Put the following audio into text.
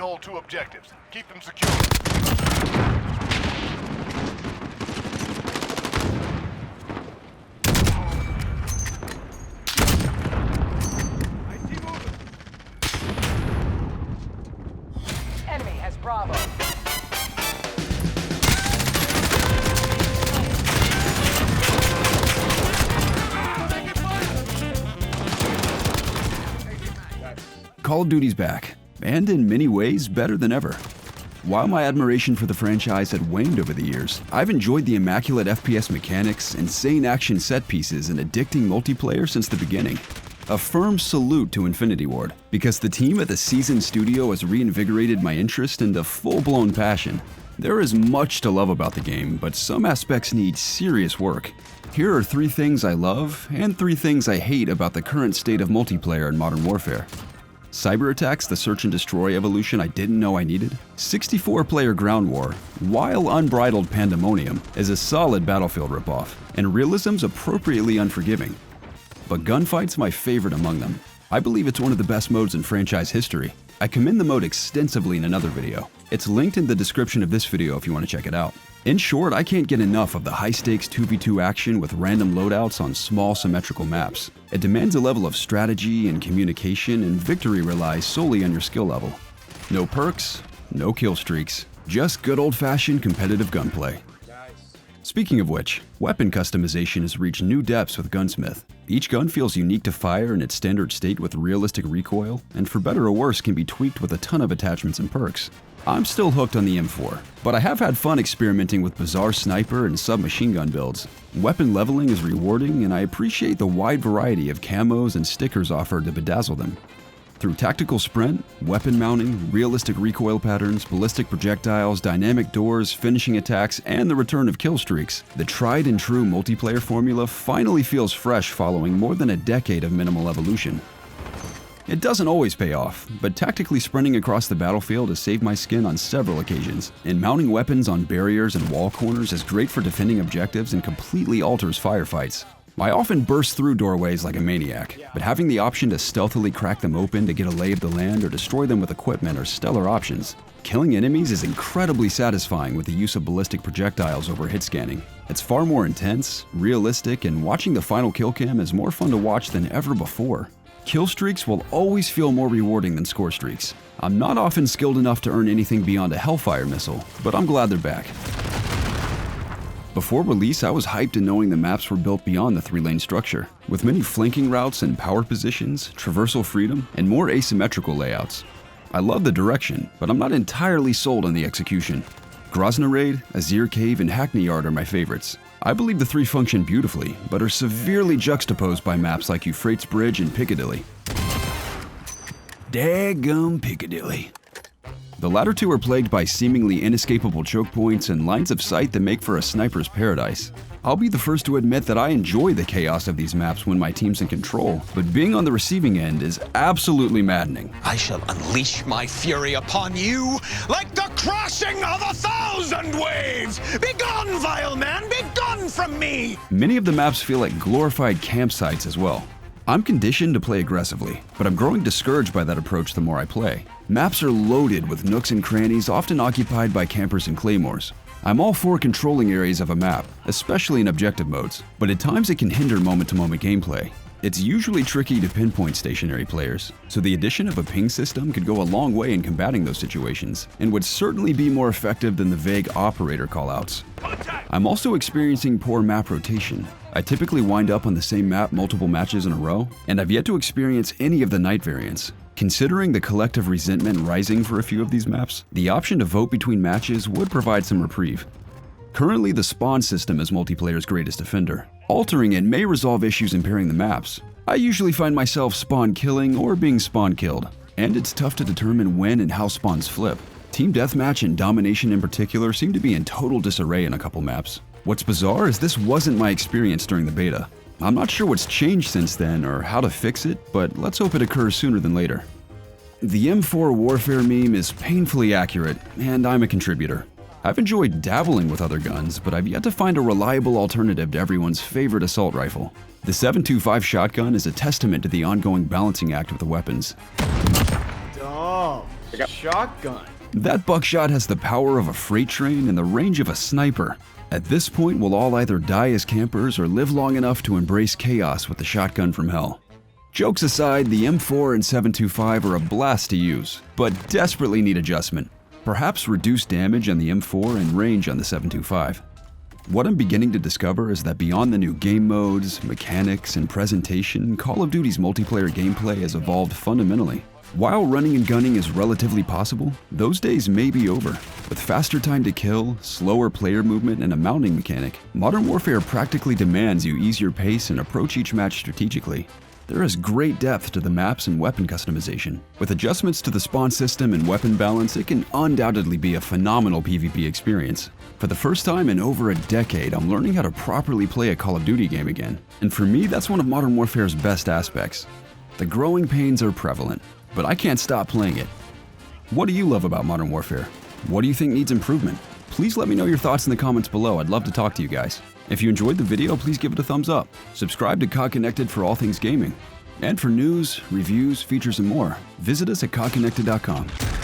hold 2 objectives. Keep them secure. Enemy has Bravo. Call of Duty's back, and in many ways better than ever. While my admiration for the franchise had waned over the years, I've enjoyed the immaculate FPS mechanics, insane action set pieces, and addicting multiplayer since the beginning. A firm salute to Infinity Ward, because the team at the Season Studio has reinvigorated my interest into full-blown passion. There is much to love about the game, but some aspects need serious work. Here are 3 things I love, and 3 things I hate about the current state of multiplayer in Modern Warfare. Cyber attacks, the search and destroy evolution I didn't know I needed. 64-player ground war, while unbridled pandemonium, is a solid Battlefield ripoff, and realism's appropriately unforgiving. But gunfight's my favorite among them. I believe it's one of the best modes in franchise history. I commend the mode extensively in another video. It's linked in the description of this video if you want to check it out. In short, I can't get enough of the high-stakes 2v2 action with random loadouts on small symmetrical maps. It demands a level of strategy and communication, and victory relies solely on your skill level. No perks, no kill streaks, just good old-fashioned competitive gunplay. Speaking of which, weapon customization has reached new depths with Gunsmith. Each gun feels unique to fire in its standard state with realistic recoil, and for better or worse can be tweaked with a ton of attachments and perks. I'm still hooked on the M4, but I have had fun experimenting with bizarre sniper and submachine gun builds. Weapon leveling is rewarding, and I appreciate the wide variety of camos and stickers offered to bedazzle them. Through tactical sprint, weapon mounting, realistic recoil patterns, ballistic projectiles, dynamic doors, finishing attacks, and the return of kill streaks, the tried and true multiplayer formula finally feels fresh following more than a decade of minimal evolution. It doesn't always pay off, but tactically sprinting across the battlefield has saved my skin on several occasions, and mounting weapons on barriers and wall corners is great for defending objectives and completely alters firefights. I often burst through doorways like a maniac, but having the option to stealthily crack them open to get a lay of the land or destroy them with equipment are stellar options. Killing enemies is incredibly satisfying with the use of ballistic projectiles over hit scanning. It's far more intense, realistic, and watching the final kill cam is more fun to watch than ever before. Kill streaks will always feel more rewarding than score streaks. I'm not often skilled enough to earn anything beyond a Hellfire missile, but I'm glad they're back. Before release, I was hyped in knowing the maps were built beyond the 3-lane structure, with many flanking routes and power positions, traversal freedom, and more asymmetrical layouts. I love the direction, but I'm not entirely sold on the execution. Grozny Raid, Azir Cave, and Hackney Yard are my favorites. I believe the 3 function beautifully, but are severely juxtaposed by maps like Euphrates Bridge and Piccadilly. Daggum Piccadilly. The latter 2 are plagued by seemingly inescapable choke points and lines of sight that make for a sniper's paradise. I'll be the first to admit that I enjoy the chaos of these maps when my team's in control, but being on the receiving end is absolutely maddening. I shall unleash my fury upon you like the crashing of 1,000 waves! Begone, vile man! Begone from me! Many of the maps feel like glorified campsites as well. I'm conditioned to play aggressively, but I'm growing discouraged by that approach the more I play. Maps are loaded with nooks and crannies often occupied by campers and claymores. I'm all for controlling areas of a map, especially in objective modes, but at times it can hinder moment-to-moment gameplay. It's usually tricky to pinpoint stationary players, so the addition of a ping system could go a long way in combating those situations, and would certainly be more effective than the vague operator callouts. I'm also experiencing poor map rotation. I typically wind up on the same map multiple matches in a row, and I've yet to experience any of the night variants. Considering the collective resentment rising for a few of these maps, the option to vote between matches would provide some reprieve. Currently, the spawn system is multiplayer's greatest offender. Altering it may resolve issues in pairing the maps. I usually find myself spawn killing or being spawn killed, and it's tough to determine when and how spawns flip. Team Deathmatch and Domination in particular seem to be in total disarray in a couple maps. What's bizarre is this wasn't my experience during the beta. I'm not sure what's changed since then or how to fix it, but let's hope it occurs sooner than later. The M4 Warfare meme is painfully accurate, and I'm a contributor. I've enjoyed dabbling with other guns, but I've yet to find a reliable alternative to everyone's favorite assault rifle. The 7.25 shotgun is a testament to the ongoing balancing act of the weapons. Shotgun. That buckshot has the power of a freight train and the range of a sniper. At this point, we'll all either die as campers or live long enough to embrace chaos with the shotgun from hell. Jokes aside, the M4 and 7.25 are a blast to use, but desperately need adjustment. Perhaps reduced damage on the M4 and range on the 7.25. What I'm beginning to discover is that beyond the new game modes, mechanics, and presentation, Call of Duty's multiplayer gameplay has evolved fundamentally. While running and gunning is relatively possible, those days may be over. With faster time to kill, slower player movement, and a mounting mechanic, Modern Warfare practically demands you ease your pace and approach each match strategically. There is great depth to the maps and weapon customization. With adjustments to the spawn system and weapon balance, it can undoubtedly be a phenomenal PvP experience. For the first time in over a decade, I'm learning how to properly play a Call of Duty game again. And for me, that's one of Modern Warfare's best aspects. The growing pains are prevalent, but I can't stop playing it. What do you love about Modern Warfare? What do you think needs improvement? Please let me know your thoughts in the comments below. I'd love to talk to you guys. If you enjoyed the video, please give it a thumbs up. Subscribe to COD Connected for all things gaming. And for news, reviews, features, and more, visit us at codconnected.com.